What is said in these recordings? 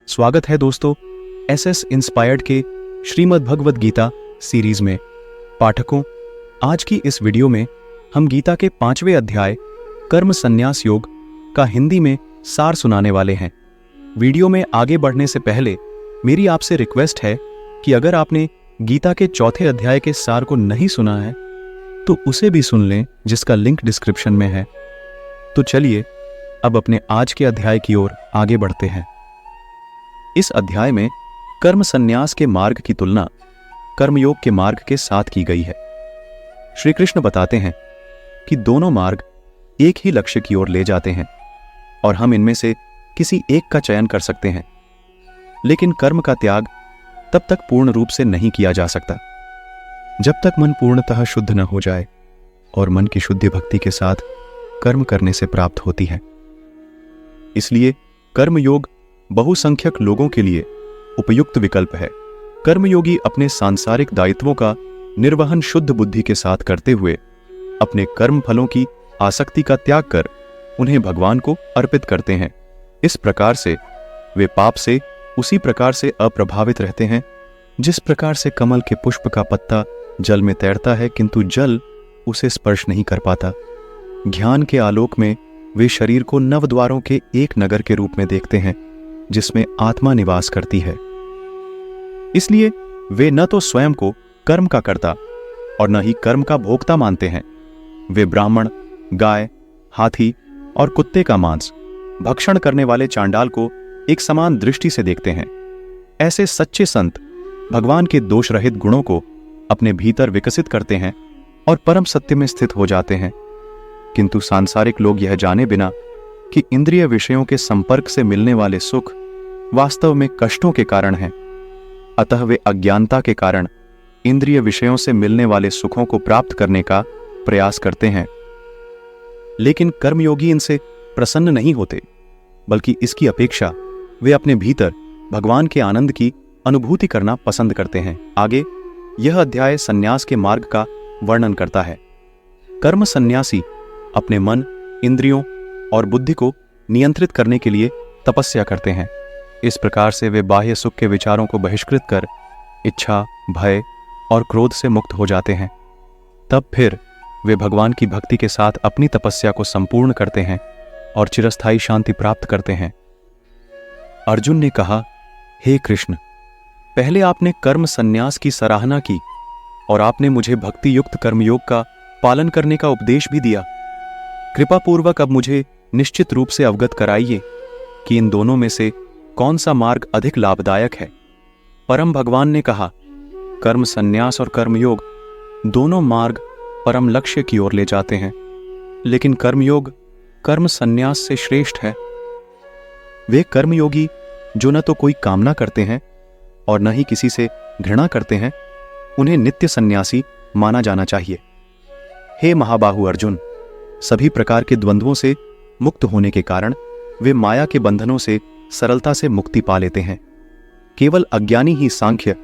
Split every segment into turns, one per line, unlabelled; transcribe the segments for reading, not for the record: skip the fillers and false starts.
स्वागत है दोस्तों एसएस इंस्पायर्ड के श्रीमद् भगवद गीता सीरीज में। पाठकों, आज की इस वीडियो में हम गीता के 5वें अध्याय कर्म संन्यास योग का हिंदी में सार सुनाने वाले हैं। वीडियो में आगे बढ़ने से पहले मेरी आपसे रिक्वेस्ट है कि अगर आपने गीता के चौथे अध्याय के सार को नहीं सुना है तो उसे भी सुन लें, जिसका लिंक डिस्क्रिप्शन में है। तो चलिए अब अपने आज के अध्याय की ओर आगे बढ़ते हैं। इस अध्याय में कर्म संन्यास के मार्ग की तुलना कर्मयोग के मार्ग के साथ की गई है। श्री कृष्ण बताते हैं कि दोनों मार्ग एक ही लक्ष्य की ओर ले जाते हैं और हम इनमें से किसी एक का चयन कर सकते हैं, लेकिन कर्म का त्याग तब तक पूर्ण रूप से नहीं किया जा सकता जब तक मन पूर्णतः शुद्ध न हो जाए, और मन की शुद्धि भक्ति के साथ कर्म करने से प्राप्त होती है। इसलिए कर्मयोग बहुसंख्यक लोगों के लिए उपयुक्त विकल्प है। कर्मयोगी अपने सांसारिक दायित्वों का निर्वहन शुद्ध बुद्धि के साथ करते हुए अपने कर्म फलों की आसक्ति का त्याग कर उन्हें भगवान को अर्पित करते हैं। इस प्रकार से वे पाप से उसी प्रकार से अप्रभावित रहते हैं जिस प्रकार से कमल के पुष्प का पत्ता जल में तैरता है किंतु जल उसे स्पर्श नहीं कर पाता। ज्ञान के आलोक में वे शरीर को नवद्वारों के एक नगर के रूप में देखते हैं जिसमें आत्मा निवास करती है। इसलिए वे न तो स्वयं को कर्म का कर्ता और न ही कर्म का भोक्ता मानते हैं। वे ब्राह्मण, गाय, हाथी और कुत्ते का मांस भक्षण करने वाले चांडाल को एक समान दृष्टि से देखते हैं। ऐसे सच्चे संत भगवान के दोष रहित गुणों को अपने भीतर विकसित करते हैं और परम सत्य में स्थित हो जाते हैं। किंतु सांसारिक लोग यह जाने बिना कि इंद्रिय विषयों के संपर्क से मिलने वाले सुख वास्तव में कष्टों के कारण हैं, अतः वे अज्ञानता के कारण इंद्रिय विषयों से मिलने वाले सुखों को प्राप्त करने का प्रयास करते हैं। लेकिन कर्मयोगी इनसे प्रसन्न नहीं होते, बल्कि इसकी अपेक्षा वे अपने भीतर भगवान के आनंद की अनुभूति करना पसंद करते हैं। आगे यह अध्याय संन्यास के मार्ग का वर्णन करता है। कर्म संन्यासी अपने मन, इंद्रियों और बुद्धि को नियंत्रित करने के लिए तपस्या करते हैं। इस प्रकार से वे बाह्य सुख के विचारों को बहिष्कृत कर इच्छा, भय और क्रोध से मुक्त हो जाते हैं। तब फिर वे भगवान की भक्ति के साथ अपनी तपस्या को संपूर्ण करते हैं और चिरस्थायी शांति प्राप्त करते हैं। अर्जुन ने कहा, हे कृष्ण, पहले आपने कर्म संन्यास की सराहना की और आपने मुझे भक्ति युक्त कर्मयोग का पालन करने का उपदेश भी दिया। कृपा पूर्वक अब मुझे निश्चित रूप से अवगत कराइए कि इन दोनों में से कौन सा मार्ग अधिक लाभदायक है। परम भगवान ने कहा, कर्म संन्यास और कर्मयोग दोनों मार्ग परम लक्ष्य की ओर ले जाते हैं, लेकिन कर्मयोग कर्म संन्यास से श्रेष्ठ है। वे कर्मयोगी जो न तो कोई कामना करते हैं और न ही किसी से घृणा करते हैं, उन्हें नित्य सन्यासी माना जाना चाहिए। हे महाबाहु अर्जुन, सभी प्रकार के द्वंद्वों से मुक्त होने के कारण वे माया के बंधनों से सरलता से मुक्ति पा लेते हैं। केवल अज्ञानी ही सांख्य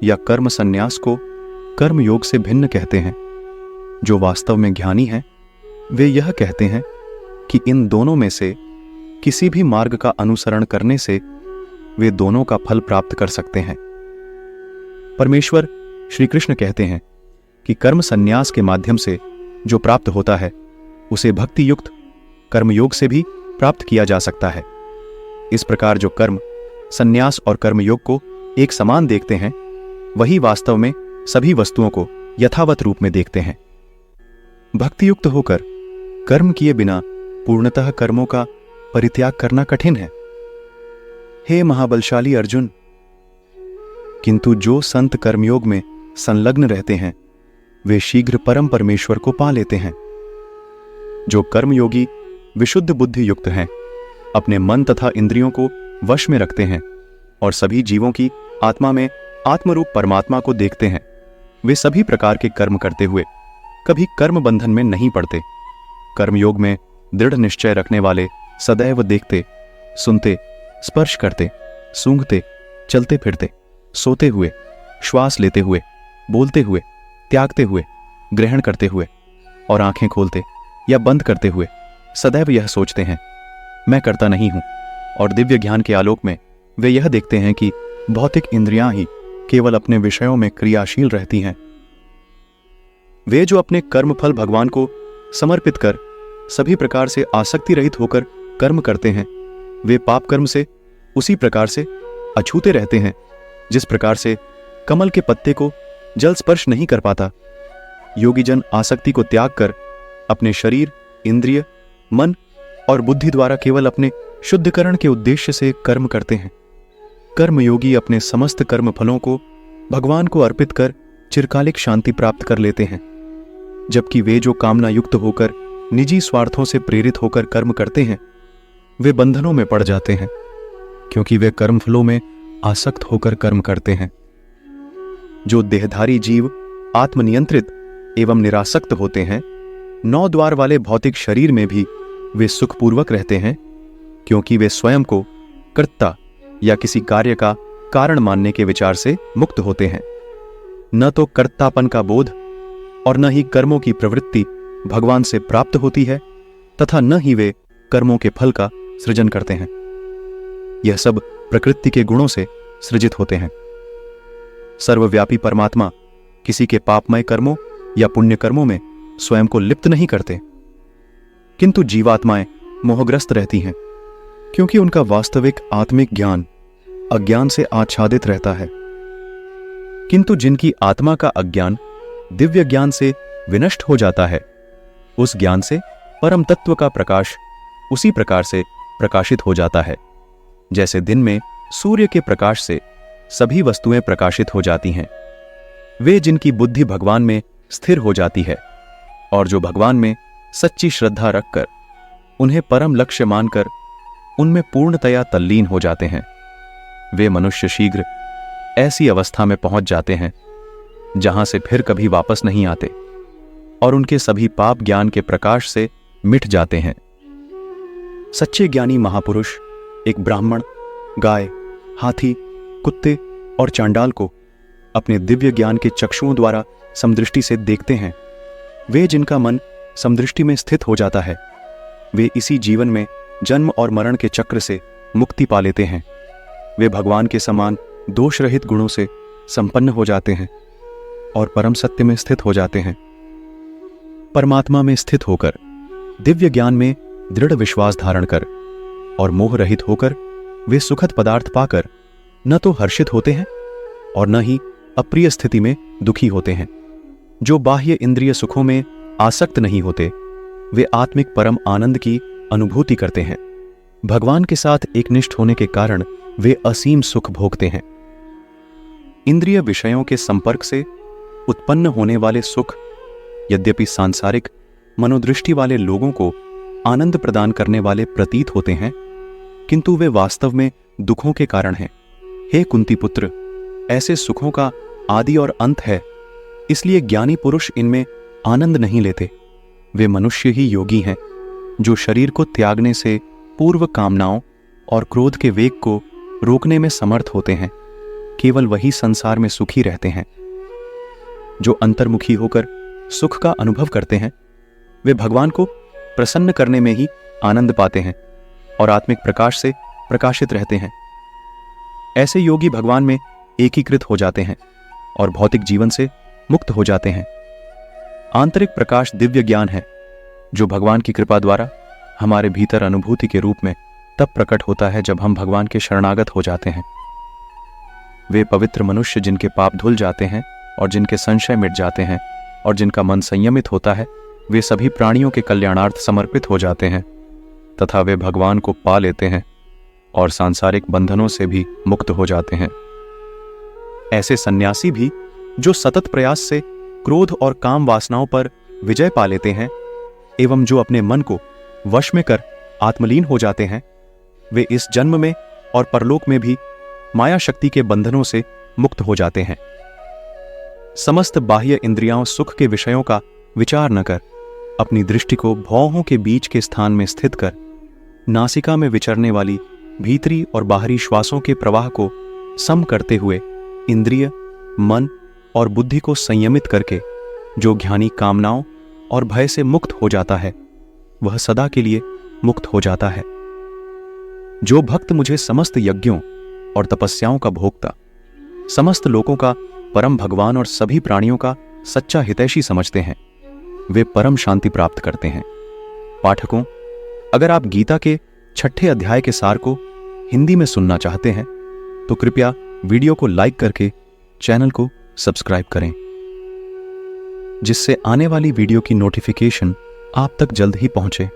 या कर्म संन्यास को कर्मयोग से भिन्न कहते हैं। जो वास्तव में ज्ञानी हैं, वे यह कहते हैं कि इन दोनों में से किसी भी मार्ग का अनुसरण करने से वे दोनों का फल प्राप्त कर सकते हैं। परमेश्वर श्री कृष्ण कहते हैं कि कर्म संन्यास के माध्यम से जो प्राप्त होता है उसे भक्ति युक्त कर्मयोग से भी प्राप्त किया जा सकता है। इस प्रकार जो कर्म संन्यास और कर्मयोग को एक समान देखते हैं, वही वास्तव में सभी वस्तुओं को यथावत रूप में देखते हैं। भक्ति युक्त होकर कर्म किए बिना पूर्णतः कर्मों का परित्याग करना कठिन है। हे महाबलशाली अर्जुन, किंतु जो संत कर्मयोग में संलग्न रहते हैं वे शीघ्र परम परमेश्वर को पा लेते हैं। जो कर्मयोगी विशुद्ध बुद्धि युक्त हैं, अपने मन तथा इंद्रियों को वश में रखते हैं और सभी जीवों की आत्मा में आत्मरूप परमात्मा को देखते हैं, वे सभी प्रकार के कर्म करते हुए कभी कर्म बंधन में नहीं पड़ते। कर्मयोग में दृढ़ निश्चय रखने वाले सदैव देखते, सुनते, स्पर्श करते, सूंघते, चलते फिरते, सोते हुए, श्वास लेते हुए, बोलते हुए, त्यागते हुए, ग्रहण करते हुए और आंखें खोलते या बंद करते हुए सदैव यह सोचते हैं, मैं करता नहीं हूं, और दिव्य ज्ञान के आलोक में वे यह देखते हैं कि भौतिक इंद्रियां ही केवल अपने विषयों में क्रियाशील रहती हैं। वे जो अपने कर्मफल भगवान को समर्पित कर सभी प्रकार से आसक्ति रहित होकर कर्म करते हैं, वे पाप कर्म से उसी प्रकार से अछूते रहते हैं जिस प्रकार से कमल के पत्ते को जल स्पर्श नहीं कर पाता। योगी जन आसक्ति को त्याग कर अपने शरीर, इंद्रिय, मन और बुद्धि द्वारा केवल अपने शुद्धिकरण के उद्देश्य से कर्म करते हैं। कर्मयोगी अपने समस्त कर्म फलों को भगवान को अर्पित कर चिरकालिक शांति प्राप्त कर लेते हैं, जबकि वे जो कामना युक्त होकर निजी स्वार्थों से प्रेरित होकर कर्म करते हैं, वे बंधनों में पड़ जाते हैं, क्योंकि वे कर्मफलों में आसक्त होकर कर्म करते हैं। जो देहधारी जीव आत्मनियंत्रित एवं निरासक्त होते हैं, 9 द्वार वाले भौतिक शरीर में भी वे सुखपूर्वक रहते हैं, क्योंकि वे स्वयं को कर्ता या किसी कार्य का कारण मानने के विचार से मुक्त होते हैं। न तो कर्तापन का बोध और न ही कर्मों की प्रवृत्ति भगवान से प्राप्त होती है, तथा न ही वे कर्मों के फल का सृजन करते हैं। यह सब प्रकृति के गुणों से सृजित होते हैं। सर्वव्यापी परमात्मा किसी के पापमय कर्मों या पुण्य कर्मों में स्वयं को लिप्त नहीं करते, किंतु जीवात्माएं मोहग्रस्त रहती हैं, क्योंकि उनका वास्तविक आत्मिक ज्ञान अज्ञान से आच्छादित रहता है। किंतु जिनकी आत्मा का अज्ञान दिव्य ज्ञान से विनष्ट हो जाता है, उस ज्ञान से परम तत्व का प्रकाश उसी प्रकार से प्रकाशित हो जाता है जैसे दिन में सूर्य के प्रकाश से सभी वस्तुएं प्रकाशित हो जाती हैं। वे जिनकी बुद्धि भगवान में स्थिर हो जाती है और जो भगवान में सच्ची श्रद्धा रखकर उन्हें परम लक्ष्य मानकर उनमें पूर्णतया तल्लीन हो जाते हैं, वे मनुष्य शीघ्र ऐसी अवस्था में पहुंच जाते हैं जहां से फिर कभी वापस नहीं आते और उनके सभी पाप ज्ञान के प्रकाश से मिट जाते हैं। सच्चे ज्ञानी महापुरुष एक ब्राह्मण, गाय, हाथी, कुत्ते और चांडाल को अपने दिव्य ज्ञान के चक्षुओं द्वारा समदृष्टि से देखते हैं। वे जिनका मन समदृष्टि में स्थित हो जाता है, वे इसी जीवन में जन्म और मरण के चक्र से मुक्ति पा लेते हैं। वे भगवान के समान दोष रहित गुणों से संपन्न हो जाते हैं और परम सत्य में स्थित हो जाते हैं। परमात्मा में स्थित होकर, दिव्य ज्ञान में दृढ़ विश्वास धारण कर और मोह रहित होकर वे सुखद पदार्थ पाकर न तो हर्षित होते हैं और न ही अप्रिय स्थिति में दुखी होते हैं। जो बाह्य इंद्रिय सुखों में आसक्त नहीं होते, वे आत्मिक परम आनंद की अनुभूति करते हैं। भगवान के साथ एकनिष्ठ होने के कारण वे असीम सुख भोगते हैं। इंद्रिय विषयों के संपर्क से उत्पन्न होने वाले सुख यद्यपि सांसारिक मनोदृष्टि वाले लोगों को आनंद प्रदान करने वाले प्रतीत होते हैं, किंतु वे वास्तव में दुखों के कारण हैं। हे कुंती पुत्र, ऐसे सुखों का आदि और अंत है, इसलिए ज्ञानी पुरुष इनमें आनंद नहीं लेते। वे मनुष्य ही योगी हैं जो शरीर को त्यागने से पूर्व कामनाओं और क्रोध के वेग को रोकने में समर्थ होते हैं। केवल वही संसार में सुखी रहते हैं। जो अंतर्मुखी होकर सुख का अनुभव करते हैं, वे भगवान को प्रसन्न करने में ही आनंद पाते हैं और आत्मिक प्रकाश से प्रकाशित रहते हैं। ऐसे योगी भगवान में एकीकृत हो जाते हैं और भौतिक जीवन से मुक्त हो जाते हैं। आंतरिक प्रकाश दिव्य ज्ञान है जो भगवान की कृपा द्वारा हमारे भीतर अनुभूति के रूप में तब प्रकट होता है जब हम भगवान के शरणागत हो जाते हैं। वे पवित्र मनुष्य जिनके पाप धुल जाते हैं और जिनके संशय मिट जाते हैं और जिनका मन संयमित होता है, वे सभी प्राणियों के कल्याणार्थ समर्पित हो जाते हैं तथा वे भगवान को पा लेते हैं और सांसारिक बंधनों से भी मुक्त हो जाते हैं। ऐसे सन्यासी भी जो सतत प्रयास से क्रोध और काम वासनाओं पर विजय पा लेते हैं एवं जो अपने मन को वश में कर आत्मलीन हो जाते हैं, वे इस जन्म में और परलोक में भी माया शक्ति के बंधनों से मुक्त हो जाते हैं। समस्त बाह्य इंद्रियां सुख के विषयों का विचार न कर अपनी दृष्टि को भौहों के बीच के स्थान में स्थित कर नासिका में विचरने वाली भीतरी और बाहरी श्वासों के प्रवाह को सम करते हुए इंद्रिय, मन और बुद्धि को संयमित करके जो ज्ञानी कामनाओं और भय से मुक्त हो जाता है, वह सदा के लिए मुक्त हो जाता है। जो भक्त मुझे समस्त यज्ञों और तपस्याओं का भोक्ता, समस्त लोगों का परम भगवान और सभी प्राणियों का सच्चा हितैषी समझते हैं, वे परम शांति प्राप्त करते हैं। पाठकों, अगर आप गीता के 6ठे अध्याय के सार को हिंदी में सुनना चाहते हैं तो कृपया वीडियो को लाइक करके चैनल को सब्सक्राइब करें, जिससे आने वाली वीडियो की नोटिफिकेशन आप तक जल्द ही पहुंचे।